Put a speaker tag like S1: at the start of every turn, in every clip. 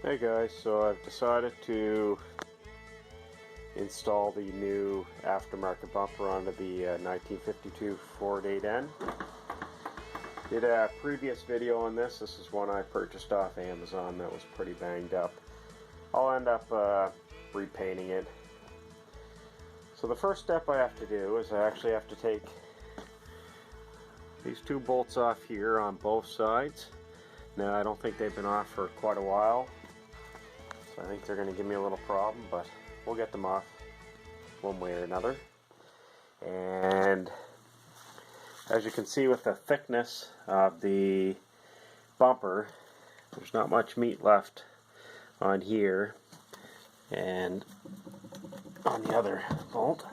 S1: Hey guys, so I've decided to install the new aftermarket bumper onto the 1952 Ford 8N. Did a previous video on this. This is one I purchased off Amazon that was pretty banged up. I'll end up repainting it. So the first step I have to do is I actually have to take these two bolts off here on both sides. Now I don't think they've been off for quite a while. So I think they're going to give me a little problem, but we'll get them off one way or another. And as you can see with the thickness of the bumper, there's not much meat left on here and on the other bolt,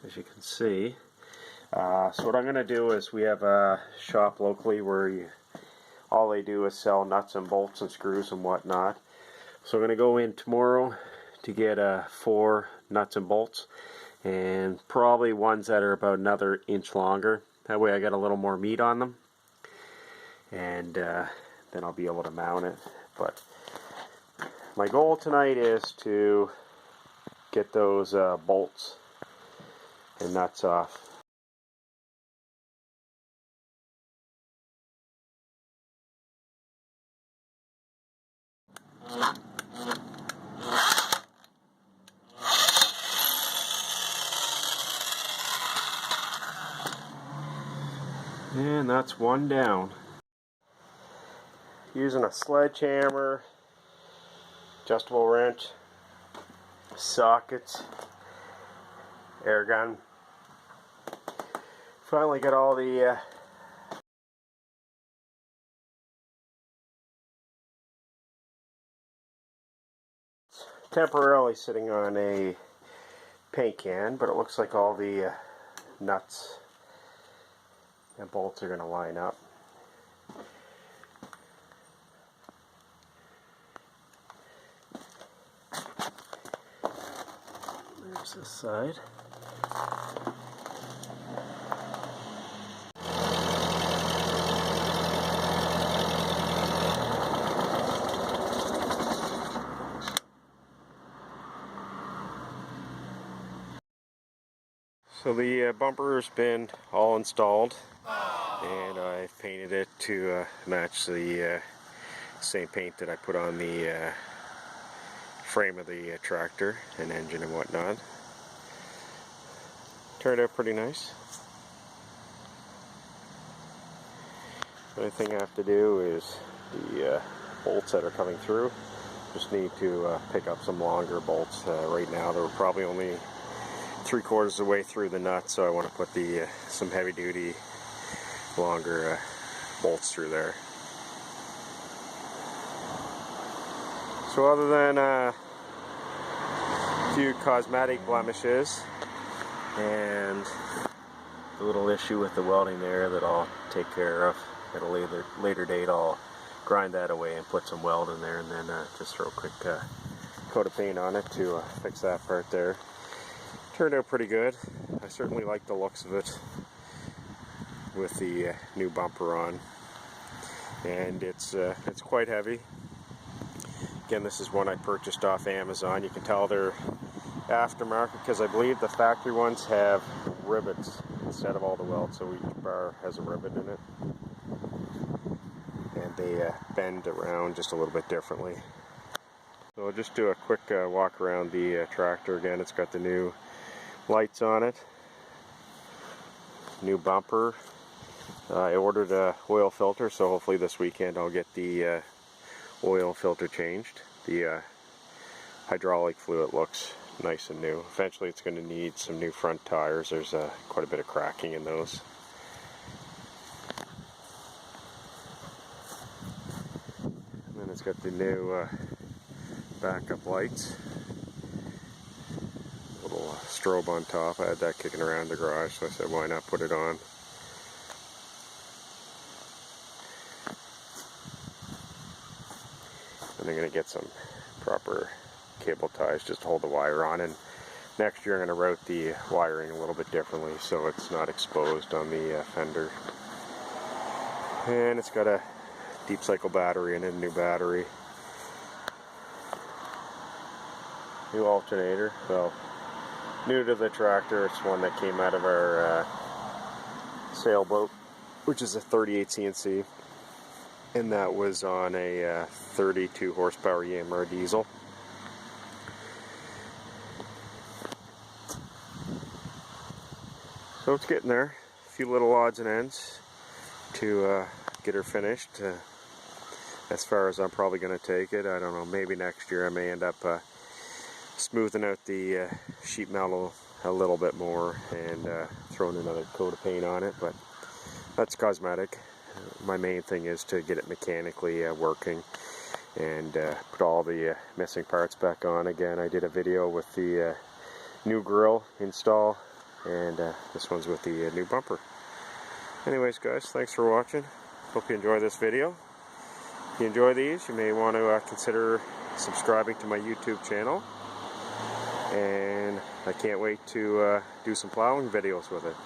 S1: as you can see. So what I'm going to do is, we have a shop locally where all they do is sell nuts and bolts and screws and whatnot. So I'm going to go in tomorrow to get 4 nuts and bolts, and probably ones that are about another inch longer. That way I got a little more meat on them, and then I'll be able to mount it. But my goal tonight is to get those bolts and nuts off. And that's one down. Using a sledgehammer, adjustable wrench, sockets, air gun. Finally got all the temporarily sitting on a paint can, but it looks like all the nuts and bolts are going to line up. There's this side. So the bumper has been all installed, and I've painted it to match the same paint that I put on the frame of the tractor and engine and whatnot. Turned out pretty nice. The only thing I have to do is the bolts that are coming through. Just need to pick up some longer bolts. Right now they're probably only 3/4 of the way through the nut, so I want to put the some heavy duty longer bolts through there. So other than a few cosmetic blemishes and the little issue with the welding there that I'll take care of at a later date, I'll grind that away and put some weld in there, and then just throw a quick coat of paint on it to fix that part there. Turned out pretty good. I certainly like the looks of it with the new bumper on, and it's quite heavy. Again, this is one I purchased off Amazon. You can tell they're aftermarket because I believe the factory ones have rivets instead of all the welds, so each bar has a rivet in it, and they bend around just a little bit differently. So I'll just do a quick walk around the tractor. Again, it's got the new lights on it, new bumper. I ordered a oil filter, so hopefully this weekend I'll get the oil filter changed. The hydraulic fluid looks nice and new. Eventually it's going to need some new front tires. There's quite a bit of cracking in those. And then it's got the new backup lights. Little strobe on top. I had that kicking around the garage, so I said why not put it on. And I'm going to get some proper cable ties just to hold the wire on, and next year I'm going to route the wiring a little bit differently so it's not exposed on the fender. And it's got a deep cycle battery in it, a new battery. new alternator. So new to the tractor. It's one that came out of our sailboat, which is a 38 CNC, and that was on a 32 horsepower Yamaha diesel. So it's getting there. A few little odds and ends to get her finished. As far as I'm probably going to take it, I don't know, maybe next year I may end up smoothing out the sheet metal a little bit more and throwing another coat of paint on it, but that's cosmetic. My main thing is to get it mechanically working and put all the missing parts back on again. I did a video with the new grill install, and this one's with the new bumper. Anyways guys, thanks for watching. Hope you enjoy this video. If you enjoy these, you may want to consider subscribing to my YouTube channel, and I can't wait to do some plowing videos with it.